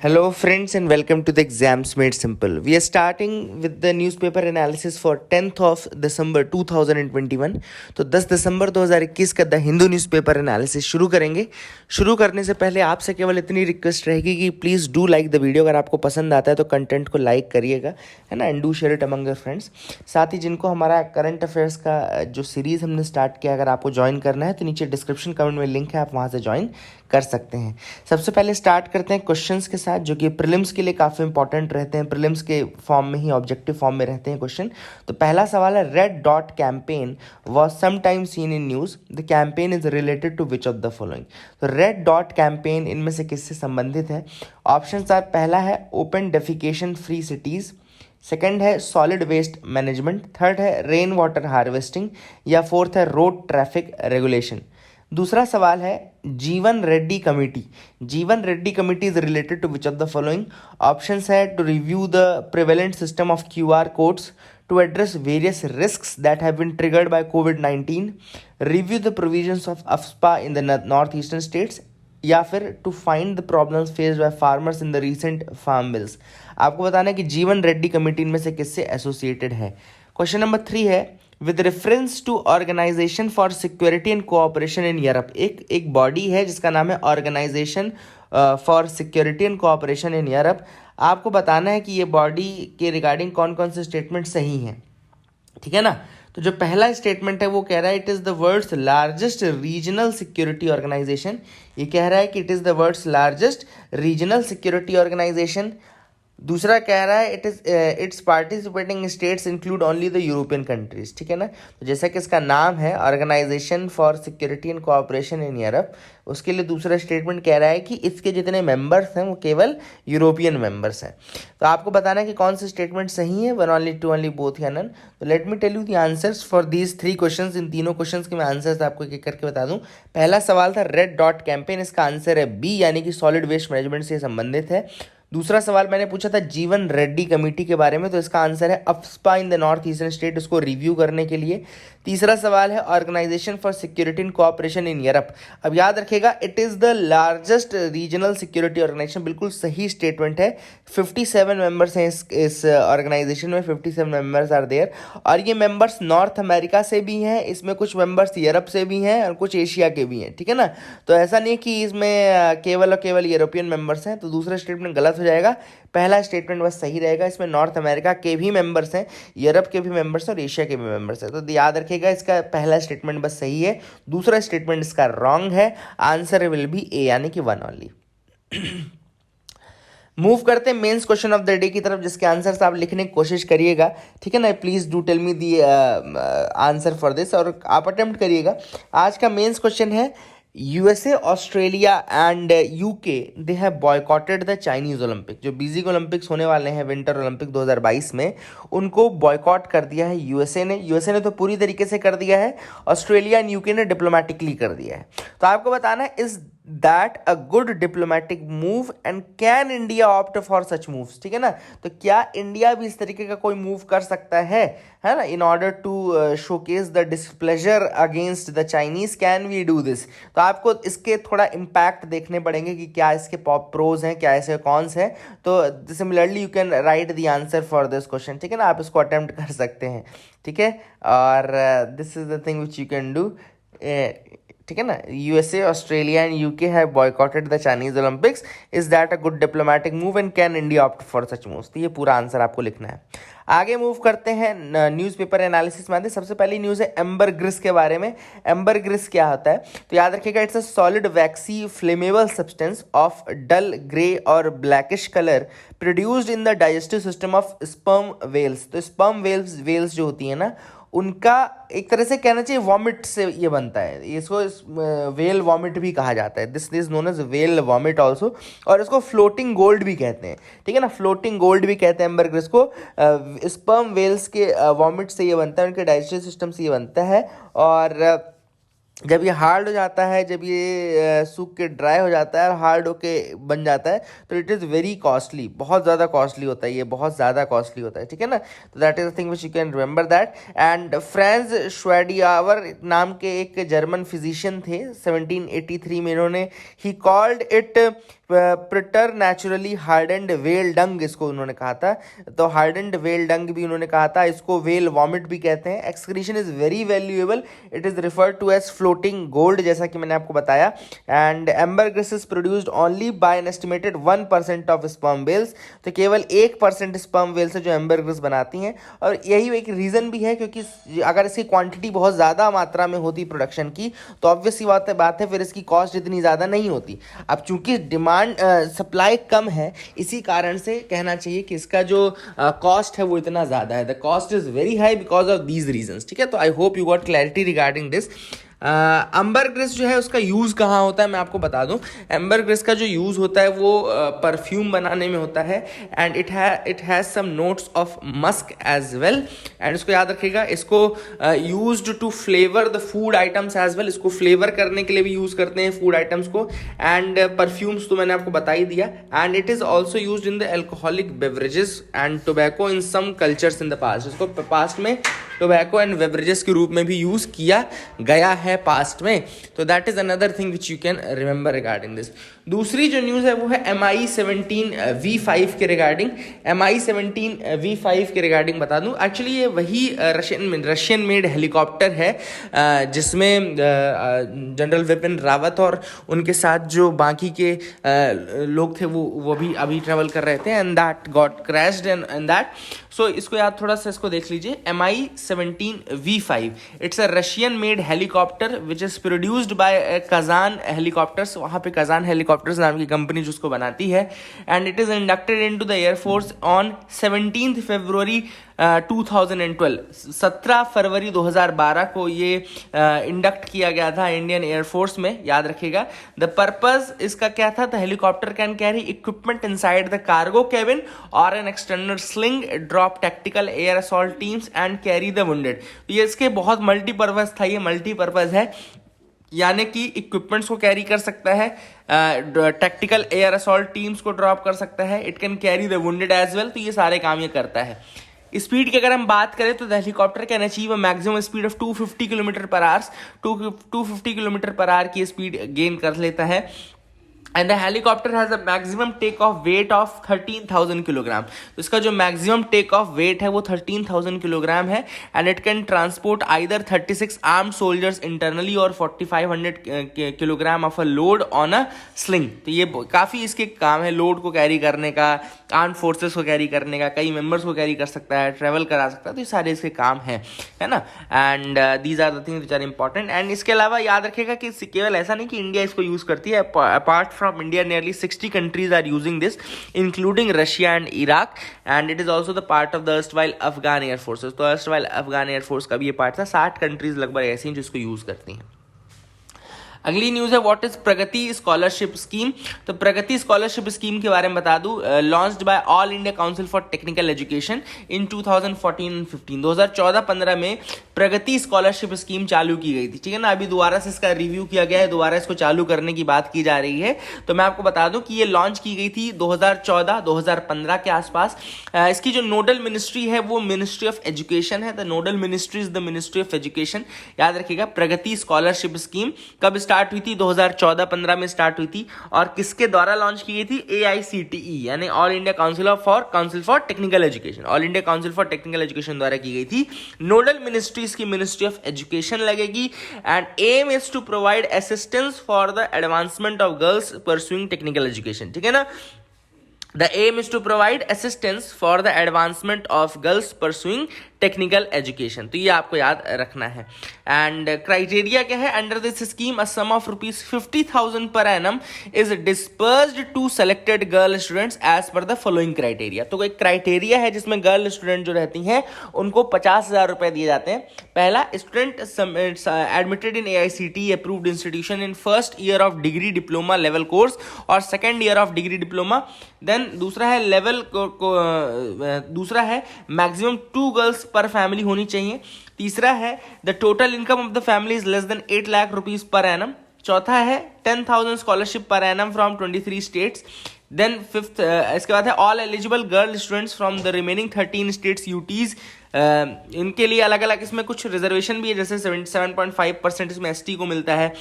Hello, friends, and welcome to the Exams Made Simple. We are starting with the newspaper analysis for 10th of December 2021. तो 10 दिसंबर 2021 का the Hindu newspaper analysis शुरू करेंगे। शुरू करने से पहले आपसे केवल इतनी रिक्वेस्ट रहेगी कि please do like the video. अगर आपको पसंद आता है तो कंटेंट को लाइक करिएगा, है ना, and do share it among your friends. साथ ही जिनको हमारा करंट अफेयर्स का जो सीरीज़ हमने स्टार्ट किया, अगर आपको ज्वाइन करना है तो नीचे डिस्क्रिप्शन कमेंट में लिंक है, आप वहाँ से ज्वाइन कर सकते हैं। सबसे पहले स्टार्ट करते हैं क्वेश्चंस के साथ, जो कि प्रीलिम्स के लिए काफ़ी इंपॉर्टेंट रहते हैं। प्रीलिम्स के फॉर्म में ही, ऑब्जेक्टिव फॉर्म में रहते हैं क्वेश्चन। तो पहला सवाल है, red dot campaign was sometime seen in news, the campaign is related to which of the following. तो रेड डॉट कैंपेन इनमें से किससे संबंधित है? ऑप्शन आर, पहला है open defecation free cities, second है सॉलिड वेस्ट मैनेजमेंट, थर्ड है रेन वाटर हार्वेस्टिंग, या फोर्थ है रोड ट्रैफिक रेगुलेशन। दूसरा सवाल है, Jeevan Reddy committee, Jeevan Reddy committee is related to which of the following. Options है, to review the prevalent system of QR codes, to address various risks that have been triggered by COVID-19, review the provisions of AFSPA in the northeastern states, या फिर to find the problems faced by farmers in the recent farm bills. आपको बताना है कि जीवन Reddy committee इनमें से किससे एसोसिएटेड है। क्वेश्चन नंबर 3 है, with reference to organisation for security and cooperation in Europe. एक बॉडी है जिसका नाम है organisation for security and cooperation in Europe. आपको बताना है कि ये बॉडी के रिगार्डिंग कौन कौन से स्टेटमेंट सही हैं, ठीक है ना। तो जो पहला स्टेटमेंट है वो कह रहा है, it is the world's largest regional security organisation. ये कह रहा है कि it is the world's largest regional security organisation. दूसरा कह रहा है, its participating states include only the European countries, ठीक है ना। तो जैसा कि इसका नाम है organisation for security and cooperation in Europe, उसके लिए दूसरा स्टेटमेंट कह रहा है कि इसके जितने मेंबर्स हैं वो केवल यूरोपियन मेंबर्स हैं। तो आपको बताना है कि कौन से स्टेटमेंट सही है, one only, two only, both या नन। तो let me tell you the answers for these 3 questions. इन तीनों क्वेश्चंस के मैं आंसर्स आपको एक एक करके बता दूं। पहला सवाल था रेड डॉट कैंपेन, इसका आंसर है बी, यानी कि सॉलिड वेस्ट मैनेजमेंट से संबंधित है। दूसरा सवाल मैंने पूछा था जीवन रेड्डी कमेटी के बारे में, तो इसका आंसर है AFSPA in the north eastern state, उसको रिव्यू करने के लिए। तीसरा सवाल है organisation for security and cooperation in Europe. अब याद रखिएगा, it is the largest regional security organisation, बिल्कुल सही स्टेटमेंट है। 57 मेंबर्स हैं इस ऑर्गेनाइजेशन में, 57 मेंबर्स आर देयर। और ये मेंबर्स नॉर्थ अमेरिका से भी हैं, इसमें कुछ मेंबर्स यूरोप से भी हैं और कुछ एशिया के भी हैं, ठीक है ना। तो ऐसा नहीं कि इसमें केवल और केवल यूरोपियन मेंबर्स हैं। तो दूसरा स्टेटमेंट गलत हो जाएगा, पहला स्टेटमेंट बस सही रहेगा। इसमें नॉर्थ अमेरिका के भी मेंबर्स हैं, यूरोप के भी मेंबर्स हैं और एशिया के भी मेंबर्स हैं। तो याद रखिएगा, इसका पहला स्टेटमेंट बस सही है, दूसरा स्टेटमेंट इसका रॉन्ग है। आंसर विल बी ए, यानी कि वन ओनली। मूव करते हैं mains question of the day की तरफ, जिसके आंसर्स आप लिखने की कोशिश करिएगा, ठीक है ना। Please do tell me the answer for this, और आप अटेम्प्ट करिएगा। आज का मेंस क्वेश्चन है, USA, Australia and UK they have boycotted the Chinese Olympic. जो बीजिंग ओलंपिक्स होने वाले हैं विंटर ओलंपिक 2022 में, उनको बॉयकॉट कर दिया है यूएसए ने तो पूरी तरीके से कर दिया है, ऑस्ट्रेलिया एंड UK ने डिप्लोमेटिकली कर दिया है। तो आपको बताना है, is that a good diplomatic move and can India opt for such moves, ठीक है ना। तो क्या इंडिया भी इस तरीके का कोई मूव कर सकता है ना, in order to showcase the displeasure against the Chinese, can we do this. तो आपको इसके थोड़ा इम्पैक्ट देखने पड़ेंगे कि क्या इसके प्रोज हैं, क्या ऐसे कॉन्स हैं। तो similarly you can write the answer for this question, ठीक है ना, आप इसको अटेम्प्ट कर सकते हैं, ठीक है। और this is the thing which you can do, ठीक है ना। USA, Australia and UK have boycotted the Chinese Olympics, is that a good diplomatic move and can India opt for such moves. तो ये पूरा आंसर आपको लिखना है। आगे मूव करते हैं न्यूज़पेपर एनालिसिस में आते हैं। सबसे पहली न्यूज़ है एम्बर ग्रिस के बारे में। एम्बर ग्रिस क्या होता है, तो याद रखिएगा, it's a solid waxy flammable substance of dull grey और blackish colour produced in the digestive system of sperm whales. तो स्पर्म वेल्स जो होती है ना, उनका एक तरह से कहना चाहिए वॉमिट से ये बनता है, इसको वेल वॉमिट भी कहा जाता है, this is known as whale vomit also. और इसको फ्लोटिंग गोल्ड भी कहते हैं, ठीक है ना, फ्लोटिंग गोल्ड भी कहते हैं एम्बर ग्रिस को। स्पर्म वेल्स के वॉमिट से ये बनता है, उनके डाइजेस्टिव सिस्टम से ये बनता है। और जब ये हार्ड हो जाता है, जब ये सूख के ड्राई हो जाता है और हार्ड होके बन जाता है, तो इट इज़ वेरी कॉस्टली, बहुत ज़्यादा कॉस्टली होता है, ये बहुत ज़्यादा कॉस्टली होता है, ठीक है ना। तो that is the thing which you can remember that. And Franz Schwediauer नाम के एक जर्मन फिजिशियन थे, 1783 में इन्होंने, he called it preter naturally hardened whale dung इसको उन्होंने कहा था। तो हार्डेंड वेल डंग भी उन्होंने कहा था, इसको वेल वॉमिट भी कहते हैं। Excretion is very valuable, it is referred to as floating gold, जैसा कि मैंने आपको बताया। And ambergris is produced only by an estimated 1% of sperm whales. तो केवल 1% स्पर्म वेल से जो एम्बरग्रिस बनाती हैं, और यही एक रीज़न भी है क्योंकि अगर इसकी क्वांटिटी बहुत ज़्यादा मात्रा में होती प्रोडक्शन की तो ऑब्वियस सी बात है फिर इसकी कॉस्ट इतनी ज़्यादा नहीं होती। अब चूंकि डिमांड सप्लाई कम है, इसी कारण से कहना चाहिए कि इसका जो कॉस्ट है वो इतना ज़्यादा है। The cost is very high because of these reasons. ठीक है, तो आई hope you got clarity regarding this. Ambergris जो है उसका यूज़ कहाँ होता है मैं आपको बता दूं। एम्बरग्रिस का जो यूज़ होता है वो परफ्यूम बनाने में होता है, and it has some notes of musk as well. And इसको याद रखिएगा, इसको used to flavour the food items as well. इसको फ्लेवर करने के लिए भी यूज़ करते हैं फूड आइटम्स को। एंड परफ्यूम्स तो मैंने आपको बता ही दिया। And it is also use in the alcoholic beverages and tobacco in some cultures in the past. इसको पास्ट में टोबैको एंड बेवरेजेस के रूप में भी यूज़ किया गया है पास्ट में। तो that is another thing which you can remember regarding this. दूसरी जो न्यूज़ है वो है MI-17V5 के रिगार्डिंग। MI-17V5 के रिगार्डिंग बता दूं, एक्चुअली ये वही रशियन मेड हेलीकॉप्टर है जिसमें जनरल विपिन रावत और उनके साथ जो बाकी के लोग थे वो भी अभी ट्रेवल कर रहे थे, and that got crashed and that. So इसको याद थोड़ा सा इसको देख लीजिए। MI-17V5 it's a Russian made helicopter which is produced by Kazan helicopters. वहाँ पे कजान हेलीकॉप्टर्स नाम की कंपनी जो उसको बनाती है, and it is inducted into the air force on 17 फरवरी 2012। 17 फरवरी 2012 को ये इंडक्ट किया गया था इंडियन एयरफोर्स में, याद रखिएगा। द पर्पज इसका क्या था? The helicopter can carry equipment inside the cargo cabin और an external sling, drop tactical air assault teams and carry the wounded. तो ये इसके बहुत मल्टीपर्पज था, ये मल्टीपर्पज है, यानी कि इक्विपमेंट्स को कैरी कर सकता है, टैक्टिकल एयर असॉल्ट टीम्स को ड्रॉप कर सकता है, it can carry the wounded as well. तो ये सारे काम ये करता है। स्पीड की अगर हम बात करें तो the helicopter can achieve a maximum speed of 250 kilometre per hours. 250 kilometre per hour की स्पीड गेन कर लेता है। And the helicopter has a maximum take off weight of 13,000 kilogram. तो इसका जो मैक्सिमम टेक ऑफ वेट है वो 13,000 kilogram है। And it can transport either 36 armed soldiers internally और 4,500 kilogram of a load on a sling. तो ये काफ़ी इसके काम है, लोड को कैरी करने का, आर्म फोर्सेस को कैरी करने का, कई मेंबर्स को कैरी कर सकता है, ट्रेवल करा सकता है। तो ये सारे इसके काम हैं, है ना। And these are the things which are important. And इसके अलावा याद रखेगा कि केवल ऐसा नहीं कि इंडिया इसको यूज़ करती है। Apart from India, nearly 60 countries are using this, including Russia and Iraq, and it is also the part of the erstwhile Afghan Air Forces। तो erstwhile Afghan Air Force का भी ये पार्ट था। 60 countries लगभग ऐसी हैं जो इसको यूज़ करती हैं। अगली न्यूज़ है what is Pragati scholarship scheme. तो प्रगति स्कॉलरशिप स्कीम के बारे में बता दूं, launched by all India council for technical education in 2014-15। 2014-15 में प्रगति स्कॉलरशिप स्कीम चालू की गई थी। ठीक है ना, अभी दोबारा से इसका रिव्यू किया गया है, दोबारा इसको चालू करने की बात की जा रही है। तो मैं आपको बता दूं कि ये लॉन्च की गई थी 2014-2015 के आसपास। इसकी जो नोडल मिनिस्ट्री है वो मिनिस्ट्री ऑफ एजुकेशन है। The nodal ministry is the ministry of education. याद रखिएगा, प्रगति स्कॉलरशिप स्कीम कब स्टार्ट हुई थी? 2014-15 में स्टार्ट हुई थी। और किसके द्वारा लॉन्च की गई थी? AICTE यानी all India council for technical education, all India council for technical education द्वारा की गई थी। नोडल मिनिस्ट्री की मिनिस्ट्री ऑफ एजुकेशन लगेगी। And aim is to provide assistance for the advancement of girls pursuing technical education. ठीक है ना, the aim is to provide assistance for the advancement of girls pursuing technical education. तो ये आपको याद रखना है। एंड क्राइटेरिया क्या है? Under this scheme a sum of ₹50,000 per annum is dispersed to selected girl students as per the following criteria. तो एक क्राइटेरिया है जिसमें गर्ल स्टूडेंट जो रहती हैं उनको 50,000 रुपए दिए जाते हैं। पहला, student admitted in AICTE approved institution in first year of degree diploma level course और second year of degree diploma. Then दूसरा है मैक्सिमम 2 गर्ल्स पर फैमिली होनी चाहिए। तीसरा है the total income of the family is less than 8 lakh rupees per annum. चौथा है 10,000 scholarship per annum from 23 states. Then fifth, इसके बाद है all eligible girl students from the remaining 13 states UTs इनके लिए अलग अलग इसमें कुछ रिजर्वेशन भी है, जैसे 77.5% इसमें एसटी को मिलता है,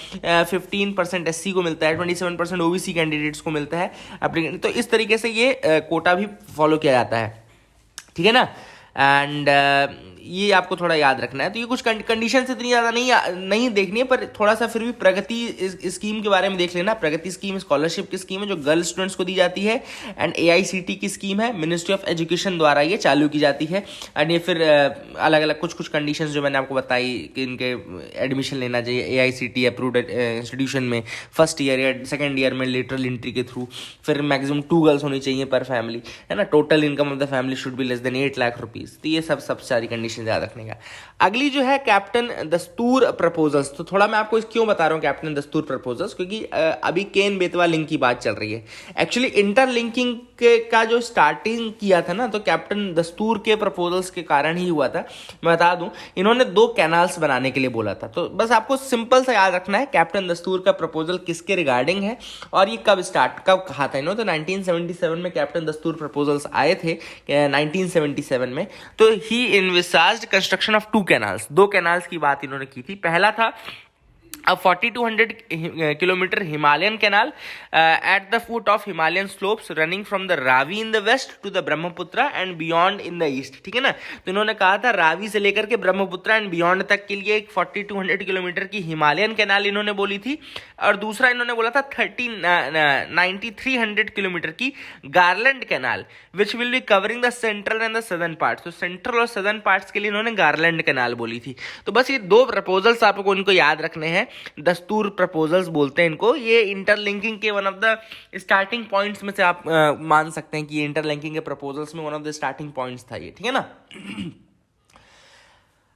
15% एससी को मिलता है, 27% ओबीसी कैंडिडेट्स को मिलता है एप्लीकेंट। तो इस तरीके से ये कोटा भी फॉलो किया जाता है, ठीक है ना। एंड ये आपको थोड़ा याद रखना है। तो ये कुछ कंडीशन इतनी ज़्यादा नहीं देखनी है, पर थोड़ा सा फिर भी प्रगति इस स्कीम के बारे में देख लेना। प्रगति स्कीम स्कॉलरशिप की स्कीम है जो गर्ल स्टूडेंट्स को दी जाती है, एंड एआईसीटी की स्कीम है, मिनिस्ट्री ऑफ एजुकेशन द्वारा ये चालू की जाती है। एंड ये फिर अलग अलग कुछ कंडीशंस जो मैंने आपको बताई कि इनके एडमिशन लेना चाहिए एआईसीटी अप्रूव्ड इंस्टीट्यूशन में फर्स्ट ईयर या सेकेंड ईयर में लेटरल एंट्री के थ्रू, फिर मैक्सिमम 2 गर्ल्स होनी चाहिए पर फैमिली, है ना। Total income of the family should be less than 8 lakh rupees. तो ये सब सारी कंडीशन याद रखने का। अगली जो है कैप्टन दस्तूर प्रपोजल्स। तो थोड़ा मैं आपको क्यों बता रहा हूँ कैप्टन दस्तूर प्रपोजल्स, क्योंकि अभी केन बेतवा लिंक की बात चल रही है। एक्चुअली इंटरलिंकिंग का जो स्टार्टिंग किया था ना, तो कैप्टन दस्तूर के प्रपोजल्स के कारण ही हुआ था। मैं बता दूं, इन्होंने 2 कैनाल्स बनाने के लिए बोला था। तो बस आपको सिंपल सा याद रखना है कैप्टन दस्तूर का प्रपोजल किसके रिगार्डिंग है और ये कब कहा था इन्होंने। तो 1977 में कैप्टन दस्तूर प्रपोजल्स आए थे 1977 में। तो ही इन्विसाज्ड कंस्ट्रक्शन ऑफ 2 कैनाल्स, 2 कैनाल्स की बात इन्होंने की थी। पहला था a 4200 kilometer Himalayan canal at the foot of Himalayan slopes running from the Ravi in the west to the Brahmaputra and beyond in the east, ठीक है ना। तो इन्होंने कहा था रावी से लेकर के ब्रह्मपुत्र एंड बियॉन्ड तक के लिए एक 4200 किलोमीटर की हिमालयन कैनाल इन्होंने बोली थी। और दूसरा इन्होंने बोला था 9300 किलोमीटर की garland canal which will be covering the central and the southern parts. तो सेंट्रल और सदर्न पार्ट्स के लिए इन्होंने गार्लैंड कैनाल बोली थी। तो बस ये 2 प्रपोजल्स आपको इनको याद रखने हैं, दस्तूर प्रपोजल्स बोलते हैं इनको। ये इंटरलिंकिंग के one of the starting points में से आप मान सकते हैं कि ये इंटरलिंकिंग के प्रपोजल्स में one of the starting points था ये, ठीक है ना।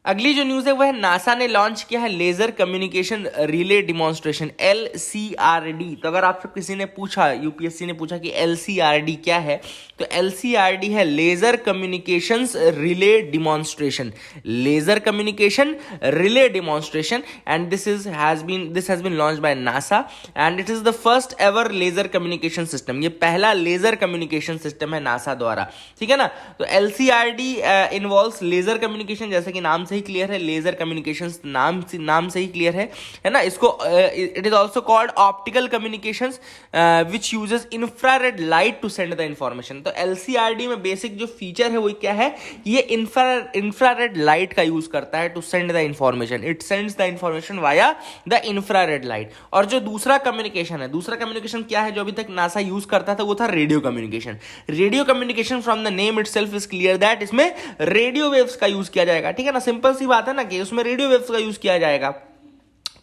अगली जो न्यूज़ है वो है नासा ने लॉन्च किया है laser communication relay demonstration LCRD। तो अगर आपसे किसी ने पूछा, यूपीएससी ने पूछा कि LCRD क्या है, तो LCRD है laser communications relay demonstration, laser communication relay demonstration. And this has been launched by NASA and it is the first ever laser communication system. ये पहला लेजर कम्युनिकेशन सिस्टम है नासा द्वारा, ठीक है ना। तो LCRD इन्वॉल्व्स लेजर कम्युनिकेशन, जैसे कि नाम से ही क्लियर है, लेजर कम्युनिकेशंस नाम से ही क्लियर है ना। इसको it is also called optical communications which uses infrared light to send the information. तो LCRD में बेसिक जो फीचर है वो क्या है, ये इंफ्रारेड लाइट का यूज करता है to send the information. It sends the information via the infrared light. और जो दूसरा कम्युनिकेशन क्या है जो अभी तक नासा यूज करता था, वो था radio communication. Radio communication from the name itself is clear that इसमें रेडियो वेव्स का यूज किया जाएगा, ठीक है ना। सिंपल सी बात है ना कि उसमें रेडियो वेव्स का यूज किया जाएगा।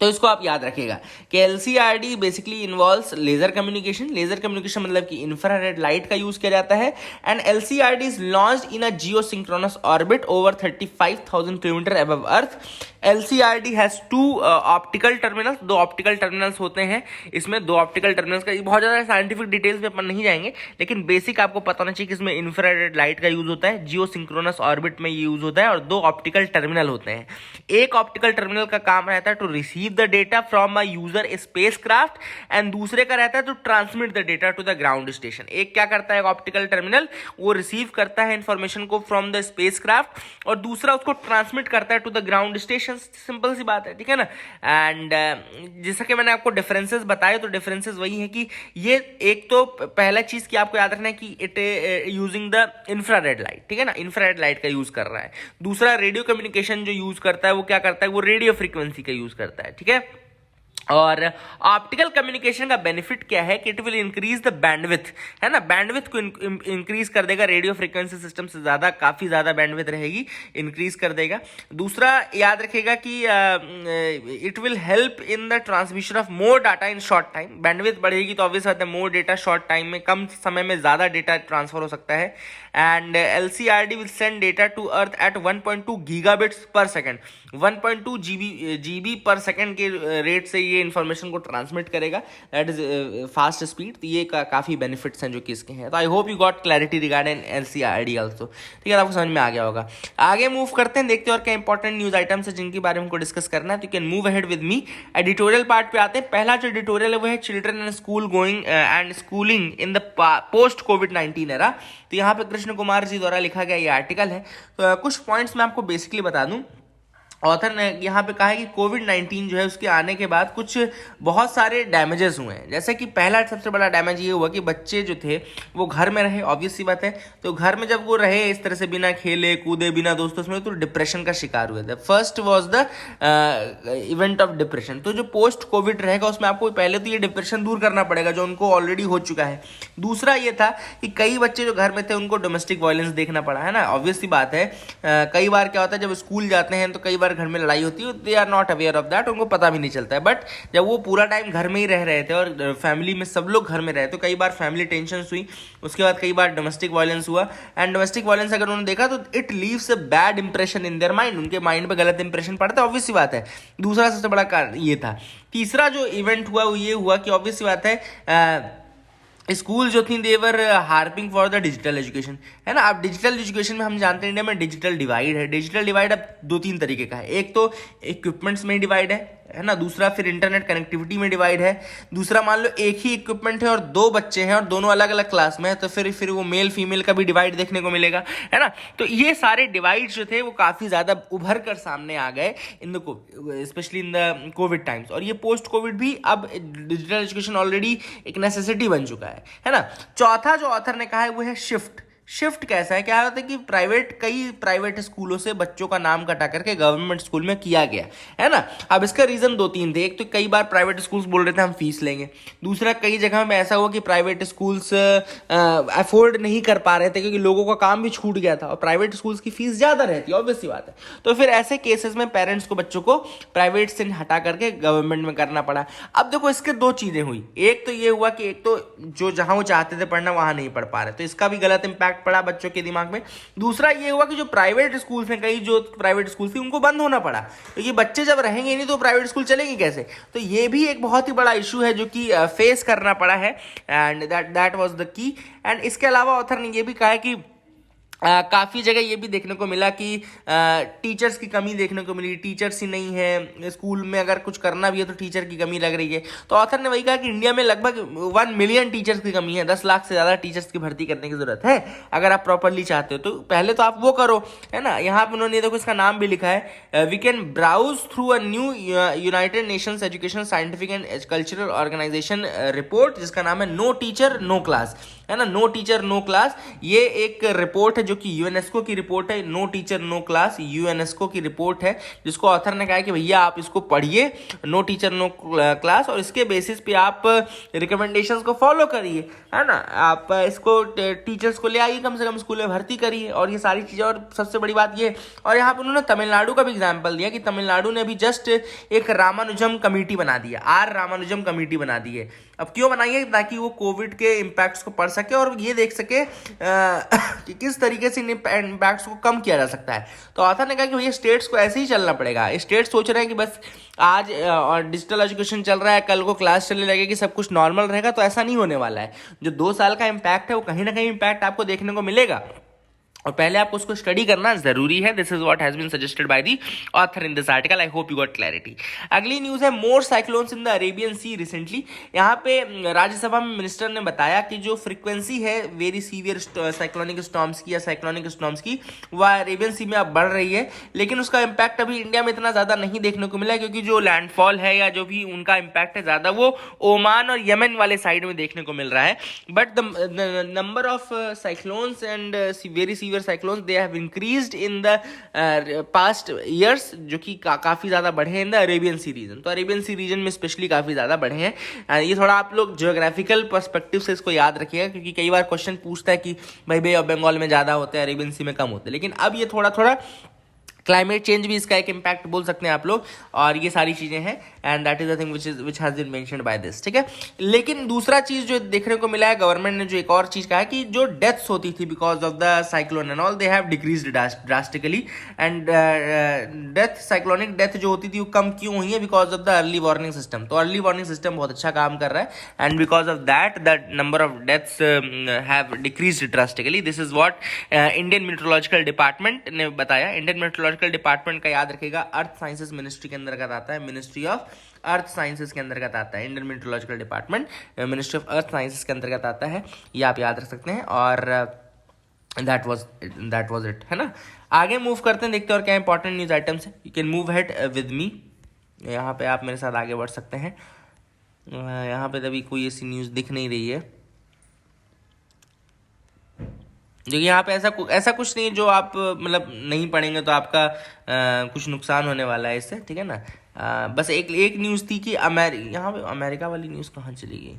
तो इसको आप याद रखिएगा कि LCRD basically involves laser communication मतलब कि इंफ्रारेड लाइट का यूज किया जाता है। And LCRD is launched in a geosynchronous orbit over 35,000 kilometre above earth. LCRD has 2 optical terminals, 2 optical terminals होते हैं इसमें। 2 ऑप्टिकल टर्मिनल्स का बहुत ज्यादा साइंटिफिक डिटेल्स में अपन नहीं जाएंगे, लेकिन बेसिक आपको पता होना चाहिए कि इसमें इंफ्रारेड लाइट का यूज होता है, जियोसिंक्रोनस ऑर्बिट में ये यूज होता है, और 2 ऑप्टिकल टर्मिनल होते हैं। एक ऑप्टिकल टर्मिनल का काम रहता है to receive the data from a user spacecraft and दूसरे का रहता है to transmit the data to the ground station. एक क्या करता है ऑप्टिकल टर्मिनल, वो रिसीव करता है इंफॉर्मेशन को फ्रॉम द स्पेसक्राफ्ट, और दूसरा उसको ट्रांसमिट करता है to the ground station. Simple सी बात है, ठीक है ना। एंड जैसा कि मैंने आपको डिफरेंसेस बताए, तो डिफरेंसेस वही है कि ये एक तो पहला चीज की आपको याद रखना है कि it using the infrared light, ठीक है ना, इंफ्रारेड लाइट का यूज कर रहा है। दूसरा रेडियो कम्युनिकेशन जो यूज करता है वो क्या करता है, वो रेडियो फ्रीक्वेंसी का यूज करता है, ठीक है। और ऑप्टिकल कम्युनिकेशन का बेनिफिट क्या है कि it will increase the bandwidth, है ना, बैंडविथ को इंक्रीज कर देगा। रेडियो फ्रीक्वेंसी सिस्टम से ज्यादा, काफी ज्यादा बैंडविथ रहेगी, इंक्रीज कर देगा। दूसरा याद रखिएगा कि it will help in the transmission of more data in short time. Bandwidth बढ़ेगी तो ऑब्वियस बात है मोर डेटा शॉर्ट टाइम में, कम समय में ज्यादा डेटा ट्रांसफर हो सकता है। And LCRD will send data to earth at 1.2 gigabits per second, 1.2 GB per second के रेट से ये ये इन्फॉर्मेशन को ट्रांसमिट करेगा, दैट इज फास्ट स्पीड। तो ये काफ़ी बेनिफिट्स हैं जो कि इसके हैं। तो आई hope you got clarity regarding NCERT also, ठीक है, आपको समझ में आ गया होगा। आगे मूव करते हैं, देखते हैं और क्या इंपॉर्टेंट न्यूज आइटम्स है जिनके बारे में हमको डिस्कस करना है। तो can move ahead with me. Editorial part पे आते हैं। पहला जो एडिटोरियल है वो है children and school going and schooling in the post covid era. तो यहाँ पे कृष्ण कुमार जी द्वारा लिखा गया ये आर्टिकल है। तो कुछ पॉइंट्स मैं आपको बेसिकली बता दूं। ऑथर ने यहाँ पे कहा है कि कोविड-19 जो है उसके आने के बाद कुछ बहुत सारे डैमेजेस हुए हैं। जैसे कि पहला सबसे बड़ा डैमेज ये हुआ कि बच्चे जो थे वो घर में रहे, ऑब्वियस सी बात है। तो घर में जब वो रहे इस तरह से बिना खेले कूदे बिना दोस्तों से, तो डिप्रेशन का शिकार हुए थे। First was the event of depression. तो जो पोस्ट कोविड रहेगा उसमें आपको पहले तो ये डिप्रेशन दूर करना पड़ेगा जो उनको ऑलरेडी हो चुका है। दूसरा ये था कि कई बच्चे जो घर में थे उनको डोमेस्टिक वायलेंस देखना पड़ा, है ना, ऑब्वियस सी बात है। कई बार क्या होता है जब स्कूल जाते हैं तो कई बार घर में लड़ाई होती है, they are not aware of that, उनको पता भी नहीं चलता है। बट जब वो पूरा टाइम घर में ही रह रहे थे और फैमिली में सब लोग घर में रहे, तो कई बार फैमिली टेंशन हुई, उसके बाद कई बार डोमेस्टिक वायलेंस हुआ। एंड डोमेस्टिक वायलेंस अगर उन्होंने देखा तो it leaves a bad impression in their mind, उनके माइंड पे गलत इंप्रेशन पड़ता है, ऑब्वियस सी बात है। दूसरा सबसे बड़ा कारण ये था। तीसरा जो इवेंट हुआ वो ये हुआ कि ऑब्वियस सी बात है स्कूल जो थी they were harping for the digital education, है ना। अब डिजिटल एजुकेशन में हम जानते हैं इंडिया में डिजिटल डिवाइड है। डिजिटल डिवाइड अब दो तीन तरीके का है। एक तो इक्विपमेंट्स में डिवाइड है ना। दूसरा फिर इंटरनेट कनेक्टिविटी में डिवाइड है। दूसरा मान लो एक ही इक्विपमेंट है और दो बच्चे हैं और दोनों अलग अलग क्लास में है, तो फिर वो मेल फीमेल का भी डिवाइड देखने को मिलेगा, है ना। तो ये सारे डिवाइड जो थे वो काफी ज्यादा उभर कर सामने आ गए in the specially in the Covid times. और ये पोस्ट कोविड भी अब डिजिटल एजुकेशन ऑलरेडी एक नेसेसिटी बन चुका है ना। चौथा जो ऑथर ने कहा है वो है शिफ्ट। शिफ्ट कैसा है, क्या होता है कि कई प्राइवेट स्कूलों से बच्चों का नाम कटा करके गवर्नमेंट स्कूल में किया गया, है ना। अब इसका रीजन दो तीन थे। एक तो कई बार प्राइवेट स्कूल्स बोल रहे थे हम फीस लेंगे। दूसरा कई जगह में ऐसा हुआ कि प्राइवेट स्कूल्स अफोर्ड नहीं कर पा रहे थे क्योंकि लोगों का काम भी छूट गया था और प्राइवेट स्कूल्स की फीस ज्यादा रहती है, ऑब्वियस सी बात है। तो फिर ऐसे केसेस में पेरेंट्स को बच्चों को प्राइवेट से हटा करके गवर्नमेंट में करना पड़ा। अब देखो इसके दो चीजें हुई। एक तो ये हुआ कि एक तो जो जहां वो चाहते थे पढ़ना वहां नहीं पढ़ पा रहे, तो इसका भी गलत इंपैक्ट पड़ा बच्चों के दिमाग में। दूसरा ये हुआ कि जो प्राइवेट स्कूल्स हैं, कई जो प्राइवेट स्कूल थी उनको बंद होना पड़ा क्योंकि बच्चे जब रहेंगे नहीं तो प्राइवेट स्कूल चलेंगे कैसे। तो ये भी एक बहुत ही बड़ा इशू है जो कि फेस करना पड़ा है। And that was the key. And इसके अलावा ऑथर ने ये भी कहा है कि काफ़ी जगह ये भी देखने को मिला कि टीचर्स की कमी देखने को मिली। टीचर्स ही नहीं है स्कूल में, अगर कुछ करना भी है तो टीचर की कमी लग रही है। तो ऑथर ने वही कहा कि इंडिया में लगभग 1 मिलियन टीचर्स की कमी है। 10 लाख से ज़्यादा टीचर्स की भर्ती करने की जरूरत है अगर आप प्रॉपरली चाहते हो। तो पहले तो आप वो करो, है ना। यहाँ पर उन्होंने देखो इसका नाम भी लिखा है, we can browse through a new United Nations education scientific and cultural organisation report जिसका नाम है नो टीचर नो क्लास, है ना। नो टीचर नो क्लास ये एक रिपोर्ट है जो कि यूएनएस्को की रिपोर्ट है। नो टीचर नो क्लास यूएनएस्को की रिपोर्ट है जिसको ऑथर ने कहा कि भैया आप इसको पढ़िए, नो टीचर नो क्लास, और इसके बेसिस पे आप रिकमेंडेशंस को फॉलो करिए, है ना। आप इसको टीचर्स को ले आइए, कम से कम स्कूल में भर्ती करिए और ये सारी चीज़ें। और सबसे बड़ी बात ये, और यहाँ पर उन्होंने तमिलनाडु का भी एग्जाम्पल दिया कि तमिलनाडु ने भी जस्ट एक रामानुजम कमेटी बना दी है, आर रामानुजम कमेटी बना दी है। अब क्यों बनाई है, ताकि वो कोविड के इम्पैक्ट्स को पढ़ सके और ये देख सके कि किस तरीके से इन इम्पैक्ट्स को कम किया जा सकता है। तो ऑथर ने कहा कि भैया स्टेट्स को ऐसे ही चलना पड़ेगा। स्टेट्स सोच रहे हैं कि बस आज डिजिटल एजुकेशन चल रहा है, कल को क्लास चलने लगेगी, सब कुछ नॉर्मल रहेगा, तो ऐसा नहीं होने वाला है। जो 2 साल का इम्पैक्ट है वो कहीं ना कहीं इम्पैक्ट आपको देखने को मिलेगा और पहले आपको उसको स्टडी करना जरूरी है। This is what has been suggested by the author in this article. I hope you got clarity. अगली न्यूज है more cyclones in the Arabian sea recently. यहाँ पे राज्यसभा में मिनिस्टर ने बताया कि जो फ्रीक्वेंसी है वेरी सीवियर साइक्लोनिक स्टॉर्म्स की या साइक्लोनिक स्टॉर्म्स की वह अरेबियन सी में अब बढ़ रही है, लेकिन उसका इम्पैक्ट अभी इंडिया में इतना ज्यादा नहीं देखने को मिला क्योंकि जो लैंडफॉल है या जो भी उनका इम्पैक्ट है ज्यादा वो ओमान और यमन वाले साइड में देखने को मिल रहा है। But the number of cyclones and very severe cyclones they have increased in the past years, जो कि काफी ज्यादा बढ़े हैं in the Arabian sea region. तो अरेबियन सी रीजन में स्पेशली काफी ज्यादा बढ़े हैं। ये थोड़ा आप लोग ज्योग्राफिकल पर्सपेक्टिव से इसको याद रखिएगा क्योंकि कई बार क्वेश्चन पूछता है कि भाई बे ऑफ बंगाल में ज्यादा होते हैं, अरेबियन सी में कम होते हैं, लेकिन अब ये थोड़ा थोड़ा क्लाइमेट चेंज भी इसका एक इम्पैक्ट बोल सकते हैं आप लोग, और ये सारी चीज़ें हैं, and that is the thing which has been mentioned by this, ठीक है। लेकिन दूसरा चीज़ जो देखने को मिला है, गवर्नमेंट ने जो एक और चीज़ कहा है कि जो डेथ्स होती थी because of the cyclone and all, they have decreased drastically, and cyclonic death जो होती थी वो कम क्यों हुई है, because of the early warning system. तो अर्ली वार्निंग सिस्टम बहुत अच्छा काम कर रहा है, and because of that the number of deaths have decreased drastically. This is what Indian meteorological department ने बताया। इंडियन मेट्रोलॉजिकल डिपार्टमेंट का याद रखिएगा अर्थ साइंसेज मिनिस्ट्री के अंतर्गत आता है, मिनिस्ट्री ऑफ अर्थ साइंसेज के अंतर्गत आता है। Indian meteorological department ministry of earth sciences के अंतर्गत आता है, ये आप याद रख सकते हैं। और दैट वाज इट, है ना। आगे मूव करते हैं, देखते हैं और क्या इंपॉर्टेंट न्यूज आइटम्स है। You can move head with me, यहाँ पे आप मेरे साथ आगे बढ़ सकते हैं। यहाँ पे तभी कोई ऐसी न्यूज़ दिख नहीं रही है, जो यहाँ पे ऐसा कुछ नहीं जो आप मतलब नहीं पढ़ेंगे तो आपका कुछ नुकसान होने वाला है इससे, ठीक है ना। बस एक न्यूज़ थी कि यहाँ पे अमेरिका वाली न्यूज़ कहाँ चली गई।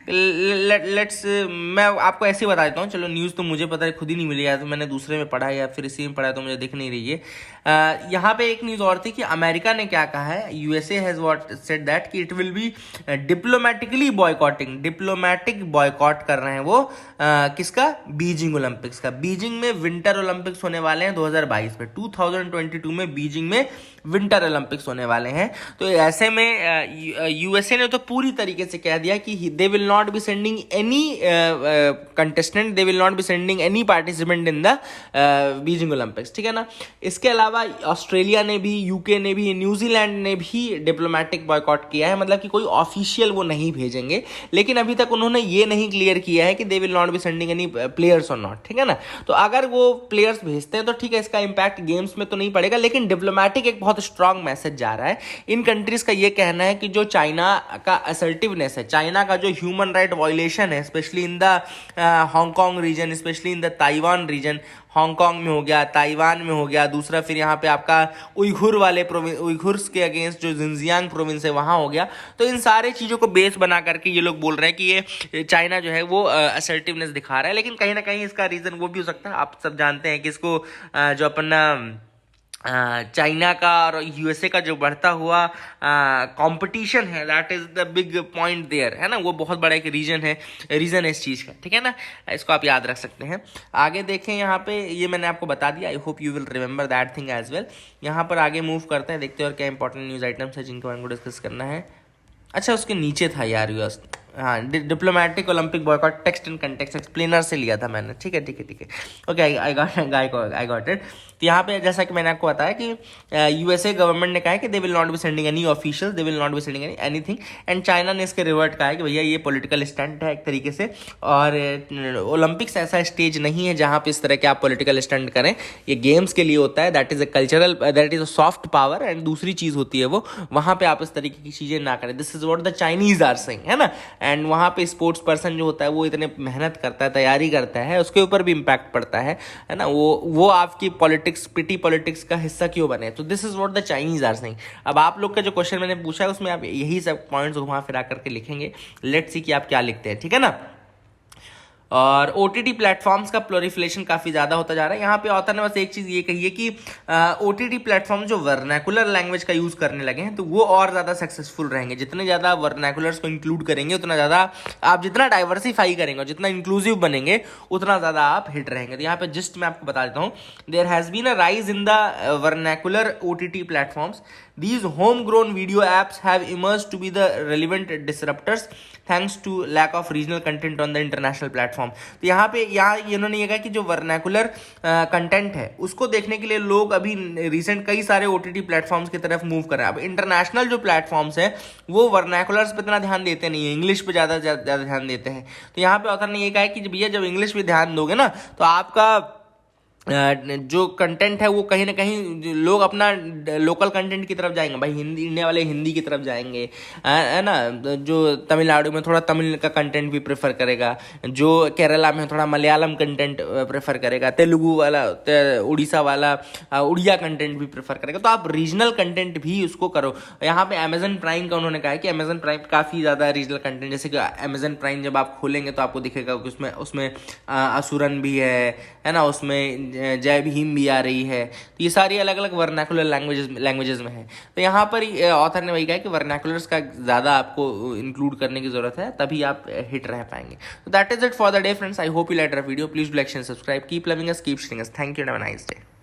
लेट्स मैं आपको ऐसे ही बता देता हूँ। चलो, न्यूज़ तो मुझे पता है खुद ही नहीं मिली, या तो मैंने दूसरे में पढ़ा या फिर इसी में पढ़ा, तो मुझे दिख नहीं रही है। यहाँ पे एक न्यूज़ और थी कि अमेरिका ने क्या कहा है, USA has what said that कि it will be diplomatically boycotting, diplomatic boycott कर रहे हैं वो किसका, बीजिंग ओलंपिक्स का। बीजिंग में विंटर ओलंपिक्स होने वाले हैं 2022 में, 2022 में बीजिंग में विंटर ओलंपिक्स होने वाले हैं। तो ऐसे में यूएसए ने तो पूरी तरीके से कह दिया कि they will not be sending any contestant, they will not be sending any participant in the Beijing Olympics, ठीक है ना। इसके अलावा ऑस्ट्रेलिया ने भी, यूके ने भी, न्यूजीलैंड ने भी डिप्लोमेटिक बॉयकॉट किया है, मतलब कि कोई ऑफिशियल वो नहीं भेजेंगे, लेकिन अभी तक उन्होंने ये नहीं क्लियर किया है कि they will not be sending any players और नॉट, ठीक है ना। तो अगर वो प्लेयर्स भेजते हैं तो ठीक है, इसका इंपैक्ट गेम्स में तो नहीं पड़ेगा, लेकिन डिप्लोमेटिक एक बहुत स्ट्रांग मैसेज जा रहा है। इन कंट्रीज का ये कहना है कि जो चाइना का असर्टिवनेस है, चाइना का जो ह्यूमन राइट वायलेशन है, specially in the Hong Kong region, specially in the Taiwan region, Hong Kong में हो गया, ताइवान में हो गया, दूसरा फिर यहाँ पे आपका उइघुर्स के अगेंस्ट जो जिनजियांग प्रोविंस है वहाँ हो गया। तो इन सारे चीज़ों को बेस बना करके ये लोग बोल रहे हैं कि ये चाइना जो है वो असर्टिवनेस दिखा रहा है, लेकिन कहीं ना कहीं इसका रीज़न वो भी हो सकता है। आप सब जानते हैं कि इसको जो अपना चाइना का और यूएसए का जो बढ़ता हुआ कंपटीशन है, that is the big point there, है ना। वो बहुत बड़ा एक रीजन है इस चीज़ का, ठीक है ना। इसको आप याद रख सकते हैं। आगे देखें, यहाँ पे ये मैंने आपको बता दिया, I hope you will remember that thing as well. यहाँ पर आगे मूव करते हैं, देखते हैं और क्या इंपॉर्टेंट न्यूज़ आइटम्स है जिनको हमको डिस्कस करना है। अच्छा, उसके नीचे था यार यूएस, हाँ, diplomatic Olympic boycott text and context explainer से लिया था मैंने, ठीक है। Okay, I got it. तो यहाँ पे जैसा कि मैंने आपको बताया कि यूएसए गवर्नमेंट ने कहा है कि they will not be sending any official, they will not be sending anything, and China ने इसके रिवर्ट कहा है कि भैया ये पॉलिटिकल स्टंट है एक तरीके से, और ओलंपिक्स ऐसा स्टेज नहीं है जहाँ पे इस तरह के आप पॉलिटिकल स्टंट करें। ये गेम्स के लिए होता है, that is a cultural, that is a soft power, and दूसरी चीज़ होती है वो, वहाँ पे आप इस तरीके की चीज़ें ना करें। This is what the Chinese are saying, है ना। एंड वहाँ पे स्पोर्ट्स पर्सन जो होता है वो इतने मेहनत करता है, तैयारी करता है, उसके ऊपर भी इम्पैक्ट पड़ता है ना। वो आपकी पॉलिटिक्स, पिटी पॉलिटिक्स का हिस्सा क्यों बने। तो this is what the Chinese are saying. अब आप लोग का जो क्वेश्चन मैंने पूछा है उसमें आप यही सब पॉइंट्स घुमा फिरा करके लिखेंगे। लेट्स सी कि आप क्या लिखते हैं, ठीक है ना। और OTT प्लेटफॉर्म्स का प्लोरिफिलेशन काफ़ी ज़्यादा होता जा रहा है। यहाँ पे ऑथर ने बस एक चीज़ ये कही है कि OTT प्लेटफॉर्म जो वर्नैकुलर लैंग्वेज का यूज़ करने लगे हैं तो वो और ज़्यादा सक्सेसफुल रहेंगे। जितने ज़्यादा वर्नैकुलर्स को इंक्लूड करेंगे उतना ज़्यादा आप, जितना डाइवर्सिफाई करेंगे और जितना इंक्लूसिव बनेंगे उतना ज़्यादा आप हिट रहेंगे। तो यहाँ पे जस्ट मैं आपको बता देता हूँ, there has been a rise in the vernacular OTT platforms. These homegrown video apps have emerged to be the relevant disruptors thanks to lack of regional content on the international platform. तो यहाँ इन्होंने ये कहा कि जो vernacular content है उसको देखने के लिए लोग अभी रिसेंट कई सारे OTT प्लेटफॉर्म्स की तरफ मूव कर रहे हैं। अब इंटरनेशनल जो प्लेटफॉर्म्स हैं वो वर्नैकुलर्स पे इतना ध्यान देते नहीं है, इंग्लिश पे ज़्यादा ध्यान देते हैं। तो यहाँ पे ऑथर ने ये कहा है कि भैया जब इंग्लिश पे ध्यान दोगे ना तो आपका जो कंटेंट है वो कहीं ना कहीं लोग अपना लोकल कंटेंट की तरफ जाएंगे। भाई हिंदी, इंडिया वाले हिंदी की तरफ जाएंगे, है ना। जो तमिलनाडु में थोड़ा तमिल का कंटेंट भी प्रेफर करेगा, जो केरला में थोड़ा मलयालम कंटेंट प्रेफर करेगा, तेलुगु वाला, उड़ीसा वाला उड़िया कंटेंट भी प्रेफर करेगा। तो आप रीजनल कंटेंट भी उसको करो। यहाँ पे अमेजन प्राइम का उन्होंने कहा है कि अमेजन प्राइम काफ़ी ज़्यादा रीजनल कंटेंट, जैसे कि अमेजन प्राइम जब आप खोलेंगे तो आपको दिखेगा कि उसमें असुरन भी है ना, उसमें जय भीम भी आ रही है, तो ये सारी अलग अलग वर्नाकुलर लैंग्वेजेस में है। तो यहाँ पर ऑथर ने वही कहा कि वर्नाकुलर्स का ज़्यादा आपको इंक्लूड करने की ज़रूरत है, तभी आप हिट रह पाएंगे। तो that is it for the day friends. I hope you like the video. Please do like and subscribe. Keep loving us, keep sharing us. Thank you and have a nice day.